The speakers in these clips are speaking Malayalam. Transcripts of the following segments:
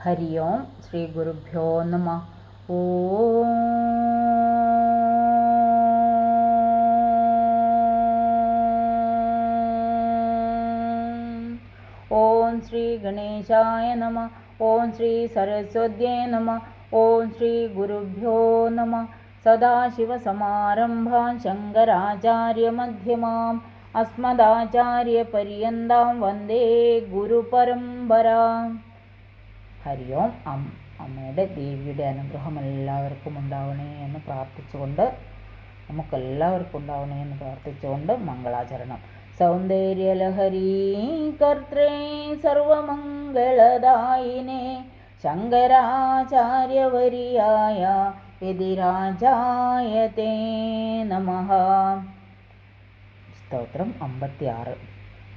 ഹരി ഓം ശ്രീ ഗുരുഭ്യോ നമഃ. ഓം ഓം ശ്രീ ഗണേശായ നമഃ. ഓം ശ്രീ സരസ്വത്യേ നമഃ. ഓം ശ്രീ ഗുരുഭ്യോ നമഃ. സദാശിവസമാരംഭാം ശങ്കരാചാര്യമധ്യമാം അസ്മദാചാര്യപര്യന്താം വന്ദേ ഗുരുപരമ്പരാം. ഹരി ഓം. അമ്മയുടെ ദേവിയുടെ അനുഗ്രഹം എല്ലാവർക്കും ഉണ്ടാവണേ എന്ന് പ്രാർത്ഥിച്ചുകൊണ്ട്, നമുക്കെല്ലാവർക്കും ഉണ്ടാവണേ എന്ന് പ്രാർത്ഥിച്ചുകൊണ്ട് മംഗളാചരണം. സൗന്ദര്യലഹരീ കർത്രേ സർവമംഗളദായിനേ ശങ്കരാചാര്യവര്യായ യതിരാജായ തേ നമഃ. സ്തോത്രം 56.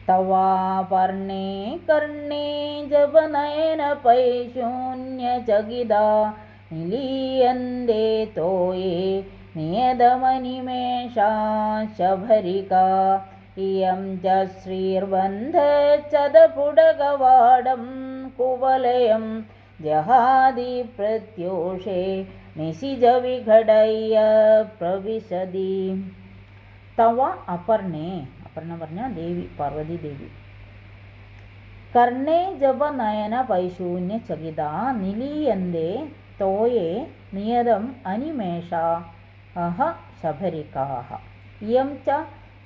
തവാപർണേ കർണേ ജപനയന പൈശൂന്യചകിതാ നിലീയന്തേ തോയേ നിയതമനിമേഷാ ശബരികാ ഇയം ച ശ്രീർബന്ധചതപുടകവാടം കുവലയം ജഹാതി പ്രത്യൂഷേ നിശിജവിഘടയ്യ പ്രവിശതി. തവ അപർണേ, അപർണ പറഞ്ഞ ദേവി, പാർവതി ദേവി. കർണേ ജപനയന പൈശൂന്യ ചകിത നിലീയന്തേ തോയേ നിയതം അനിമേഷാ അഹ ശബരികാഹ ഇയം ച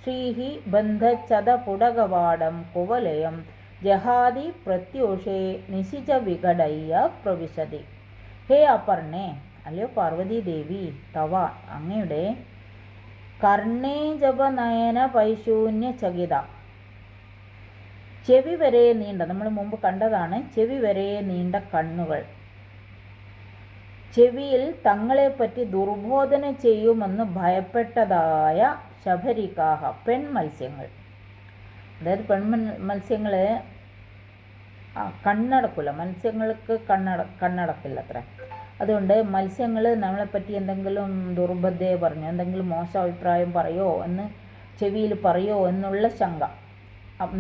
ശ്രീഃ ബന്ധചതപുടകവാടം കുവലയം ജഹാതി പ്രത്യൂഷേ നിശിച വിഘടയ്യ പ്രവിശതി. ഹേ അപർണേ, അല്ലയോ പാർവതി ദേവി, തവ അങ്ങയുടെ കർണേ ജപനയന പൈശൂന്യ ചകിത, ചെവി വരെ നീണ്ട, നമ്മൾ മുമ്പ് കണ്ടതാണ്, ചെവി വരെ നീണ്ട കണ്ണുകൾ, ചെവിയിൽ തങ്ങളെപ്പറ്റി ദുർബോധന ചെയ്യുമെന്ന് ഭയപ്പെട്ടതായ ശബരികാഹ പെൺമത്സ്യങ്ങൾ. അതായത് പെൺമത്സ്യങ്ങൾ കണ്ണടക്കില്ല, മത്സ്യങ്ങൾക്ക് കണ്ണടക്കില്ല അത്ര. അതുകൊണ്ട് മത്സ്യങ്ങൾ നമ്മളെപ്പറ്റി എന്തെങ്കിലും ദുർബദ്ധയെ പറഞ്ഞോ, എന്തെങ്കിലും മോശം അഭിപ്രായം പറയോ എന്ന്, ചെവിയിൽ പറയോ എന്നുള്ള ശങ്ക.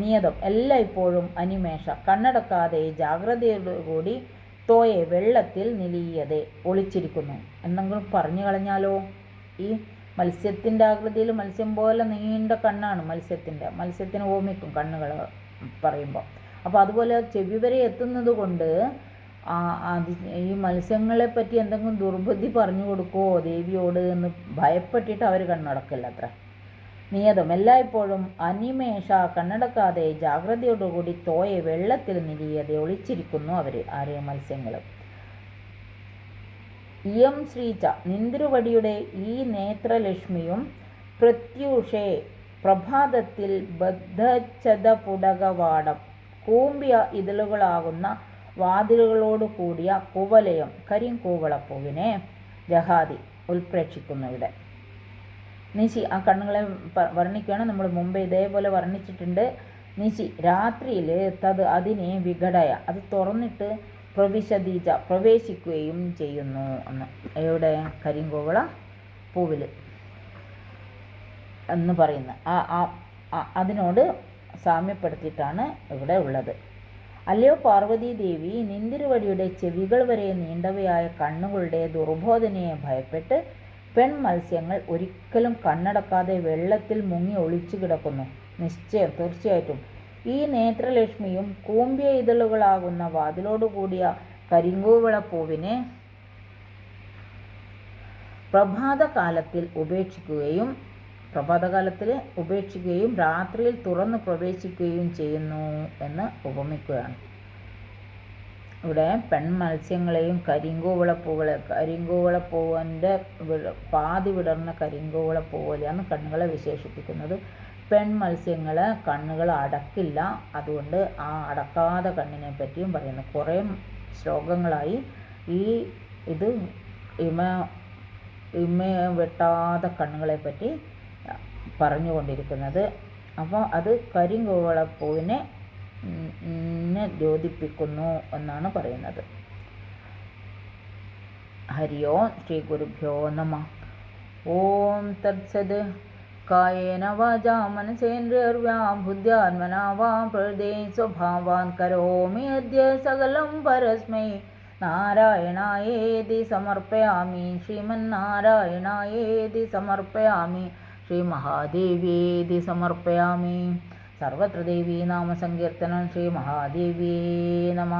നിയതം എല്ലായ്പ്പോഴും അനിമേഷ കണ്ണടക്കാതെ ജാഗ്രതയോടുകൂടി തോയെ വെള്ളത്തിൽ നിലീയതെ ഒളിച്ചിരിക്കുന്നു. എന്തെങ്കിലും പറഞ്ഞു കളഞ്ഞാലോ? ഈ മത്സ്യത്തിൻ്റെ ആകൃതിയിൽ മത്സ്യം പോലെ നീണ്ട കണ്ണാണ് മത്സ്യത്തിന് ഓമിക്കും കണ്ണുകൾ പറയുമ്പോൾ. അപ്പോൾ അതുപോലെ ചെവി വരെ എത്തുന്നത് കൊണ്ട് ഈ മത്സ്യങ്ങളെ പറ്റി എന്തെങ്കിലും ദുർബുദ്ധി പറഞ്ഞു കൊടുക്കുമോ ദേവിയോട് എന്ന് ഭയപ്പെട്ടിട്ട് അവർ കണ്ണടക്കില്ല അത്ര. നിയതം എല്ലായ്പ്പോഴും അനിമേഷ കണ്ണടക്കാതെ ജാഗ്രതയോടുകൂടി തോയെ വെള്ളത്തിൽ നിലീയതെ ഒളിച്ചിരിക്കുന്നു അവർ, ആര്? മത്സ്യങ്ങൾ. ഇയം ശ്രീച നിന്തിരുവടിയുടെ ഈ നേത്രലക്ഷ്മിയും പ്രത്യൂഷേ പ്രഭാതത്തിൽ ബദ്ധചതപുടകവാടം കൂമ്പിയ ഇതളുകളാകുന്ന വാതിലുകളോട് കൂടിയ കുവലയം കരിങ്കൂവളപ്പൂവിനെ ജഹാതി ഉൽപ്രേക്ഷിക്കുന്നു. ഇവിടെ നിശി, ആ കണ്ണുകളെ വർണ്ണിക്കുകയാണ്. നമ്മൾ മുമ്പ് ഇതേപോലെ വർണ്ണിച്ചിട്ടുണ്ട്. നിശി രാത്രിയിൽ അതിനെ വിഘടയ, അത് തുറന്നിട്ട് പ്രവിശദീജ പ്രവേശിക്കുകയും ചെയ്യുന്നു എന്ന്. എവിടെ? കരിങ്കൂവള പൂവിൽ എന്ന് പറയുന്ന അതിനോട് സാമ്യപ്പെടുത്തിയിട്ടാണ് ഇവിടെ ഉള്ളത്. അല്ലയോ പാർവതി ദേവി, നിന്തിരുവടിയുടെ ചെവികൾ വരെ നീണ്ടവയായ കണ്ണുകളുടെ ദുർബോധനയെ ഭയപ്പെട്ട് പെൺമത്സ്യങ്ങൾ ഒരിക്കലും കണ്ണടക്കാതെ വെള്ളത്തിൽ മുങ്ങി ഒളിച്ചു കിടക്കുന്നു. നിശ്ചയം, തീർച്ചയായിട്ടും ഈ നേത്രലക്ഷ്മിയും കൂമ്പിയ ഇതളുകളാകുന്ന വാതിലോടുകൂടിയ കരിങ്കൂവളപ്പൂവിനെ പ്രഭാതകാലത്തിൽ ഉപേക്ഷിക്കുകയും രാത്രിയിൽ തുറന്ന് പ്രവേശിക്കുകയും ചെയ്യുന്നു എന്ന് ഉപമിക്കുകയാണ്. ഇവിടെ പെൺമത്സ്യങ്ങളെയും കരിങ്കൂവളപ്പൂവിൻ്റെ പാതി വിടർന്ന കരിങ്കൂവളപ്പൂ പോലെയാണ് കണ്ണുകളെ വിശേഷിപ്പിക്കുന്നത്. പെൺമത്സ്യങ്ങൾ കണ്ണുകൾ അടക്കില്ല, അതുകൊണ്ട് ആ അടക്കാതെ കണ്ണിനെ പറ്റിയും പറയുന്നു. കുറേ ശ്ലോകങ്ങളായി ഇത് ഇമ വെട്ടാതെ കണ്ണുകളെ പറ്റി പറഞ്ഞുകൊണ്ടിരിക്കുന്നത്. അപ്പോൾ അത് കരിങ്കൂവളപ്പൂവിനെ ദ്യോതിപ്പിക്കുന്നു എന്നാണ് പറയുന്നത്. ഹരി ഓം. ശ്രീ ഗുരുഭ്യോ നമഃ. ഓം തത്സത്. കായേന വാചാ മനസേന്ദ്രിയർവാ ബുദ്ധ്യാത്മനാ വാ പ്രകൃതേ സ്വഭാവാൻ കരോമി അദ്യ സകലം പരസ്മൈ നാരായണായേതി സമർപ്പയാമി ശ്രീമന്നാരായണായേതി സമർപ്പയാമി ശ്രീ മഹാദേവ്യേതി സമർപ്പയാമി. സർവത്ര ദേവീ നാമസങ്കീർത്തനം. ശ്രീ മഹാദേവ്യേ നമ.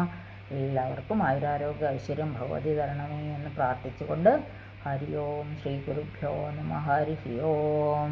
എല്ലാവർക്കും ആയുരാരോഗ്യ ഐശ്വര്യം ഭഗവതി തരണമേ എന്ന് പ്രാർത്ഥിച്ചുകൊണ്ട് ഹരി ഓം. ശ്രീ ഗുരുഭ്യോ നമ. ഹരി ഓം.